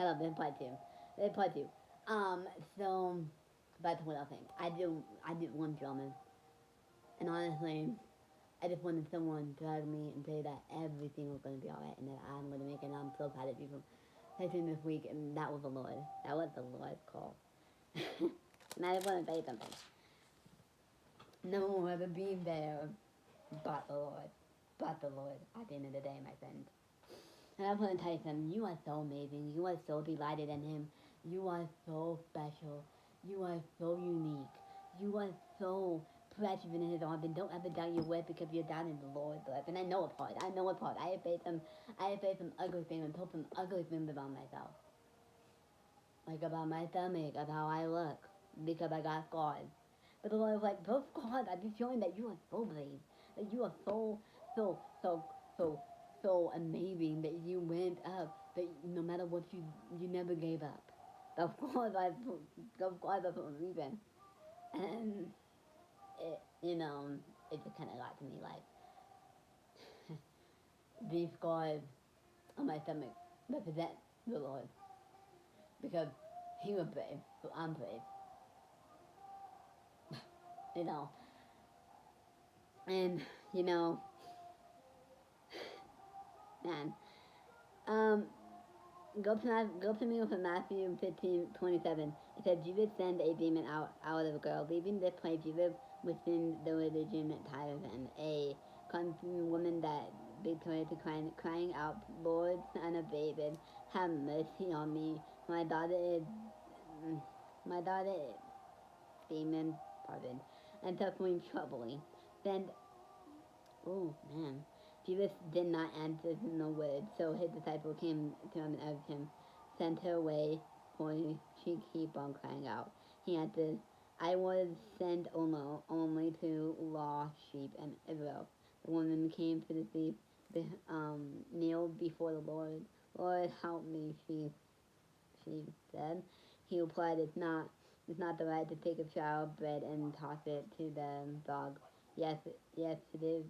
Hello, this is part two. This is part two. So back to what I was saying. I did one drumming, and honestly, I just wanted someone to hug me and say that everything was gonna be alright and that I'm gonna make it. And I'm so proud of you for taking this week, and that was the Lord. That was the Lord's call. And I just want to tell you something. No one will ever be there but the Lord. But the Lord at the end of the day, my friend. And I want to tell you something. You are so amazing. You are so delighted in Him. You are so special. You are so unique. You are so precious in His arms. And don't ever doubt your worth because you're down in the Lord's love. And I know a part. I know a part. I have faced some ugly things and told some ugly things about myself. Like about my stomach, of how I look. Because I got scars. But the Lord was like, those scars are just showing that you are so brave. That you are so, so, so, so amazing that you went up. That no matter what you never gave up. Those scars are for a reason. And it just kind of got to me like, these scars on my stomach represent the Lord. Because He was brave, so I'm brave. You know. And, you know, man. Um, go to me with Matthew 15:27. It said, Jesus sent a demon out of a girl. Leaving this place, Jesus within the religion tyrant, a confused woman that Victoria to crying out, Lord, Son of David, have mercy on me. My daughter is, my daughter is, demon, pardon, and suffering troubling. Then oh man. Jesus did not answer no word, so his disciple came to him and asked him, send her away, for she keep on crying out. He answered, I was sent only to lost sheep and Israel. The woman came to the thief, kneeled before the Lord. Lord, help me, she said. He replied, it's not the right to take a child bread and toss it to the dog. Yes, yes, it is.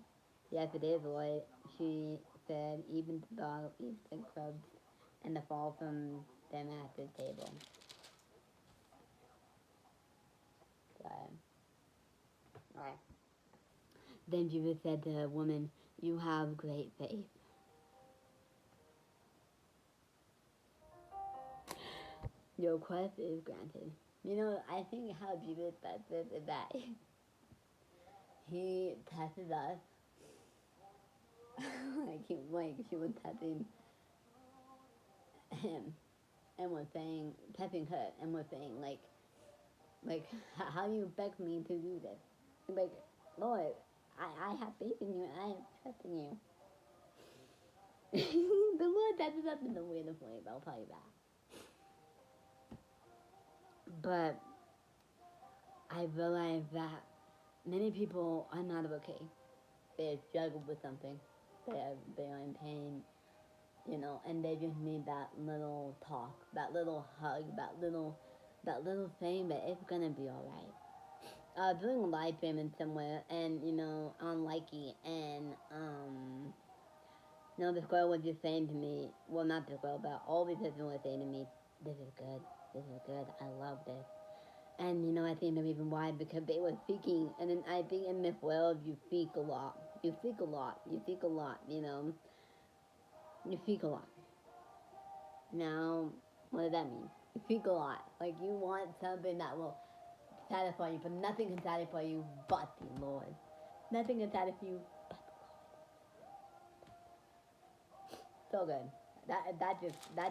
Yes, it is, Lord, she said. Even the dog eats the crumbs and the fall from them at the table. So, right. Then Jesus said to the woman, you have great faith. Your request is granted. I think how Jesus does this is that He tests us like she was testing him and was saying, testing her and was saying like how do you expect me to do this? Like, Lord, I have faith in you and I am trusting you. The Lord tests us in the weirdest ways, I'll tell you that. But I realize that many people are not okay. They struggle with something. They are in pain, and they just need that little talk, that little hug, that little thing that it's gonna be alright. Doing a live streaming somewhere, and on Likey, and this girl was just saying to me, well, not this girl, but all these people were saying to me, this is good, I love this. And I think the reason why, because they were speaking, and then I think in this world you speak a lot. You speak a lot. You speak a lot. You speak a lot. Now, what does that mean? You speak a lot. Like you want something that will satisfy you, but nothing can satisfy you but the Lord. Nothing can satisfy you but the Lord. So good. That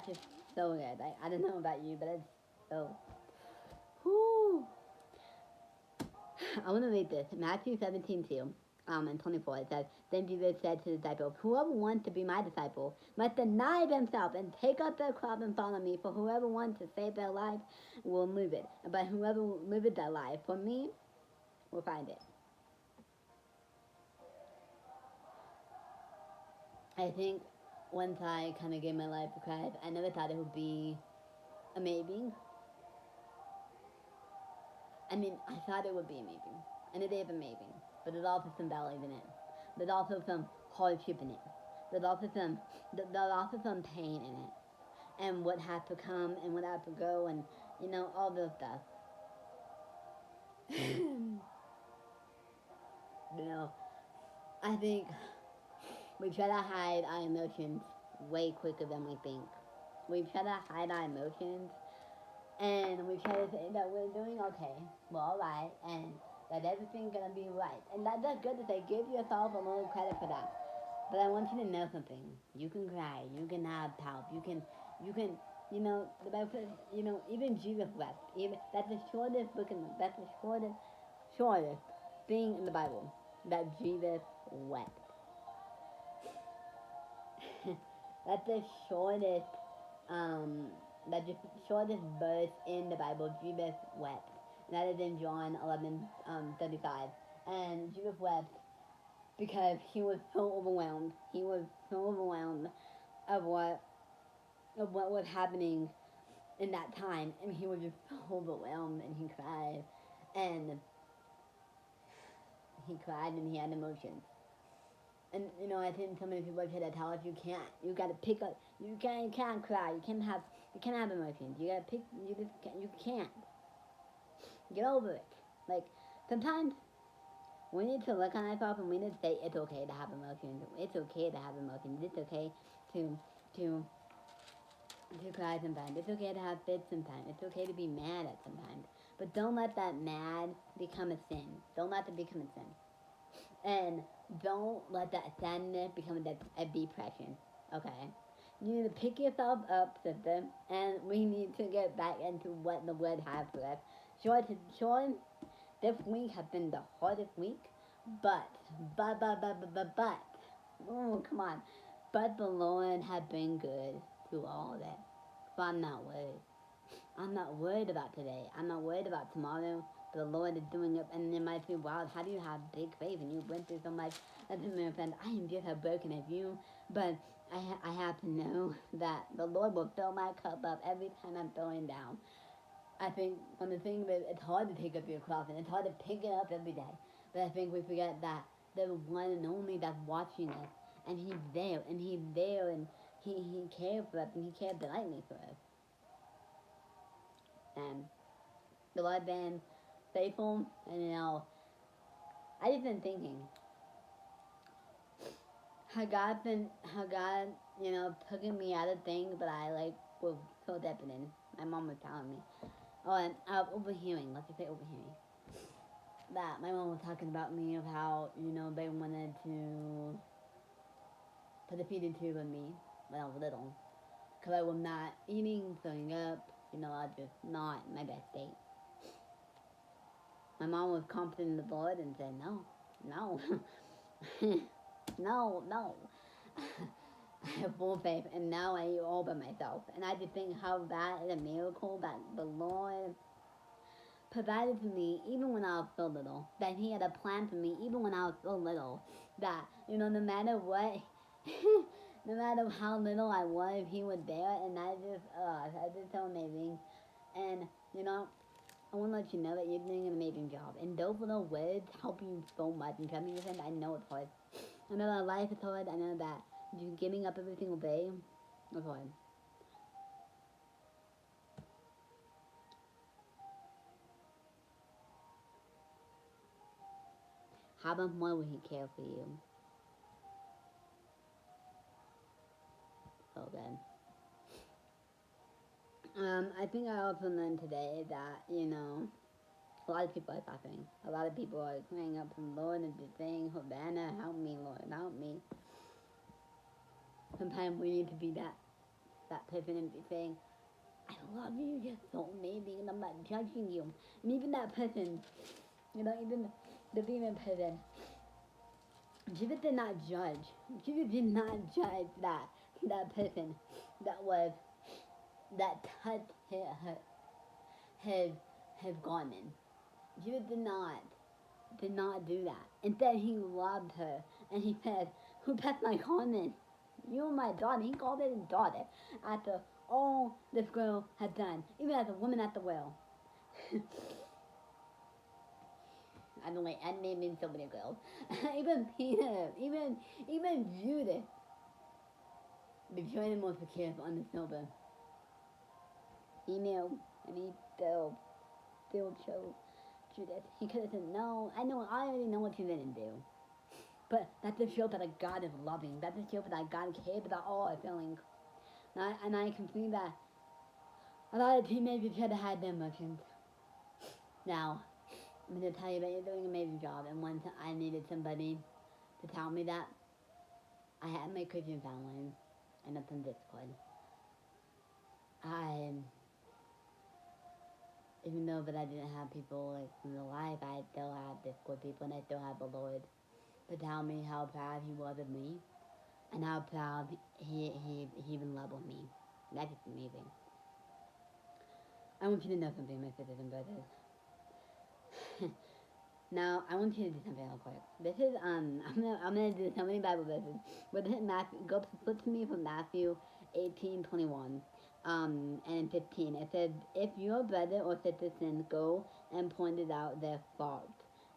just so good. I don't know about you, but it's so. Whoo. I want to read this. Matthew 17:2 and 24. It says, then Jesus said to the disciples, whoever wants to be my disciple must deny themselves and take up their cross and follow me. For whoever wants to save their life will lose it. But whoever loses their life for me will find it. I think once I kind of gave my life to Christ, I never thought it would be amazing. I mean, I thought it would be amazing. And it is amazing. But there's also some valleys in it. There's also some hardship in it. There's also some pain in it. and what has to come and what has to go and all those stuff. you know, I think we try to hide our emotions way quicker than we think. We try to hide our emotions and we try to say that we're doing okay, we're alright, and that everything's gonna be right. And that's good to say. Give yourself a little credit for that. But I want you to know something. You can cry. You can have pout. You can, the Bible says, even Jesus wept. Even that's the shortest book that's the shortest thing in the Bible that Jesus wept. that's the shortest, um, that's the shortest verse in the Bible. Jesus wept. And that is in John 11:35. And Jesus wept because he was so overwhelmed. He was so overwhelmed of what was happening in that time, and he was just so overwhelmed, and and he cried, and he had emotions. And I think so many people try to tell us you can't. You gotta pick up. You can't cry. You can't have emotions. You gotta pick. You can't. Get over it. Like sometimes we need to look on ourselves and we need to say it's okay to have emotions. It's okay to have emotions. It's okay to to to cry sometimes. It's okay to have fits sometimes. It's okay to be mad at sometimes. But don't let that mad become a sin. Don't let it become a sin. And don't let that sadness become a depression. Okay? You need to pick yourself up, sister, and we need to get back into what the Word has for us. Sure, this week has been the hardest week, but, oh, come on. But the Lord has been good through all that. So I'm not worried. I'm not worried about today. I'm not worried about tomorrow. The Lord is doing it, and it might seem wild. How do you have big faith and you went through so much? As a friend, I am just as broken as you, but I have to know that the Lord will fill my cup up every time I'm throwing down. I think one of the things that it's hard to take up your cross and it's hard to pick it up every day. But I think we forget that the one and only that's watching us, and he's there, and he cares for us, and he cares delightfully for us. And the Lord been faithful, and I just been thinking how God, took me out of things that I was so deep in. My mom was telling me. Oh, and overhearing. Let's just say overhearing. That my mom was talking about me of how they wanted to put a feeding tube on me when I was little, because I was not eating, throwing up. I was just not in my best state. My mom was confident in the Lord and said, no, no, no. I have full faith, and now I eat all by myself. And I just think how that is a miracle that the Lord provided for me even when I was so little. That He had a plan for me even when I was so little. That, no matter what, no matter how little I was, He was there, and that's just so amazing. And, I want to let you know that you're doing an amazing job. And those little words help you so much. And trust me, I know it's hard. I know that life is hard. I know that just getting up every single day is hard. How much more will He care for you? So good. I think I also learned today that, a lot of people are suffering. A lot of people are crying up to the Lord and just saying, Hosanna, help me, Lord, help me. Sometimes we need to be that person and be saying, I love you, you're so amazing, and I'm not judging you. And even that person, even the demon person, Jesus did not judge. Jesus did not judge that person that touched his garment. Jesus did not do that. Instead, he loved her, and he said, who touched my garment? You are my daughter. He called her his daughter after all this girl had done, even as a woman at the well. I don't like, I named so many girls. Even Peter, even Judas, the journey was secure on the silver. He knew, and he still chose Judith. He could have said, no, I already know what you didn't do. But that's a show that a God is loving. That's a show that a God cares about all our feelings. And I can see that a lot of teenagers should have had their emotions. Now, I'm going to tell you that you're doing an amazing job. And once I needed somebody to tell me that, I had my Christian family, and it's in Discord. I, even though that I didn't have people like in real life, I still had Discord people, and I still had the Lord to tell me how proud He was of me, and how proud he even loved me. That's just amazing. I want you to know something, my sisters and brothers. Now, I want you to do something real quick. This is, I'm gonna do so many Bible verses. But Matthew, flip to me from Matthew 18:21, and 15. It says, if your brother or sister sins, go and point it out their fault.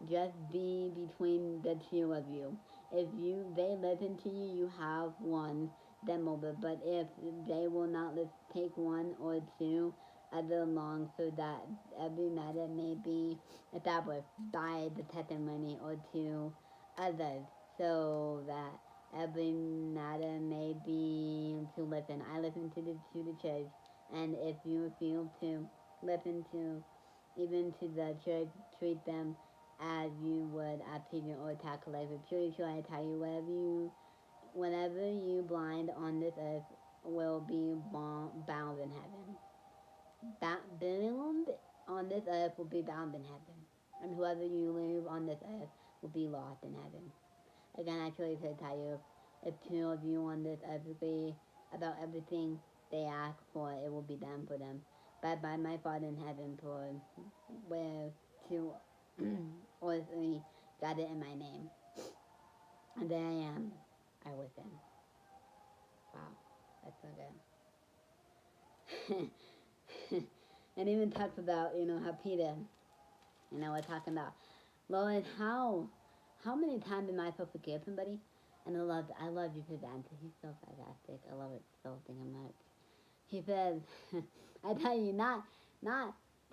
Just be between the two of you. If they listen to you, you have won them over. But if they will not take one or two other along, so that every matter may be established by the testimony or two others, so that every matter may be to listen. I listen to the church, and if you feel to listen to even to the church, treat them as you would a pigeon or a tackle-liver. Truly, I tell you, whenever you blind on this earth will be bound in heaven. Bound on this earth will be bound in heaven, and whoever you leave on this earth will be lost in heaven. Again, I truly tell you, if two of you on this earth agree about everything they ask for, it will be done for them. But by my Father in heaven, for where two or three gather in my name, and there I am, I with them. Wow, that's so good. And even talks about, how Peter, we're talking about, Lord, how many times am I supposed to forgive somebody? And I love you for that. He's so fantastic. I love it so much. He says, I tell you, not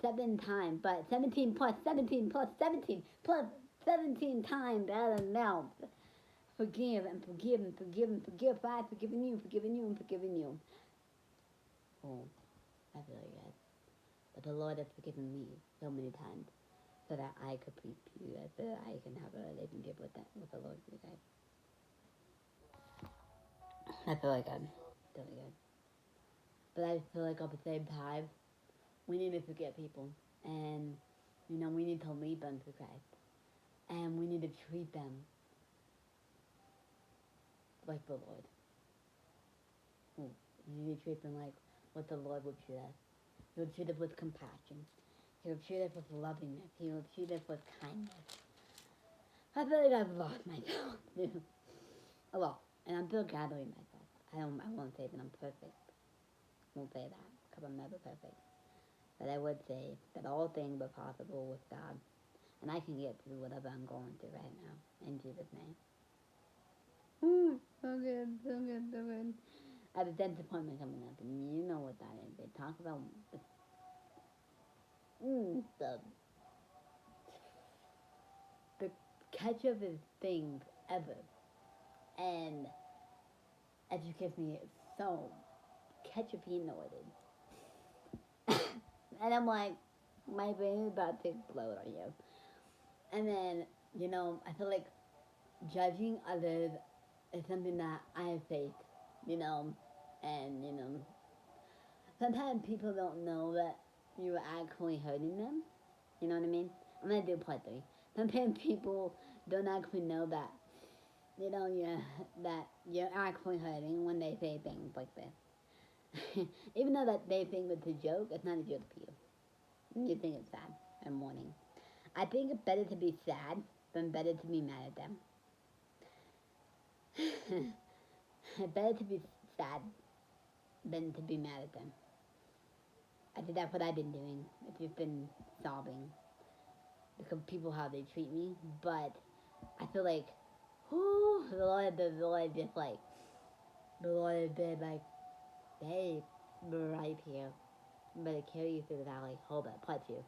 7 times, but 17 plus 17 plus 17 plus 17 times that amount. Forgive and forgive and forgive and forgive. I've forgiven you, forgiven you, and forgiven you. Oh, that's really good. But the Lord has forgiven me so many times, so that I could please you, so that I can have a relationship with the Lord, you guys. I feel like I'm really good. But I feel like at the same time, we need to forget people. And, we need to lead them to Christ. And we need to treat them like the Lord. You need to treat them like what the Lord would treat us. He would treat us with compassion. He would treat us with lovingness. He would treat us with kindness. I feel like I've lost myself too. Well, and I'm still gathering myself. I won't say that I'm perfect. I won't say that, because I'm never perfect. But I would say that all things are possible with God. And I can get through whatever I'm going through right now. In Jesus' name. So good, so good, so good. I have a dentist appointment coming up, and you know what that is. They talk about the ketchup things ever. And it just gives me so ketchupy anointed. And I'm like, my brain is about to explode on you. And then, I feel like judging others is something that I face, and, sometimes people don't know that you're actually hurting them. You know what I mean? I'm gonna do part 3. Sometimes people don't actually know that, that you're actually hurting when they say things like this. Even though that they think it's a joke, it's not a joke to you. You think it's sad and mourning. I think it's better to be sad than better to be mad at them. Better to be sad than to be mad at them. I think that's what I've been doing. I've just been sobbing because people how they treat me. But I feel like, the Lord just like, the Lord has been like, hey, we're right here. I'm about to carry you through the valley. Hold up, part two.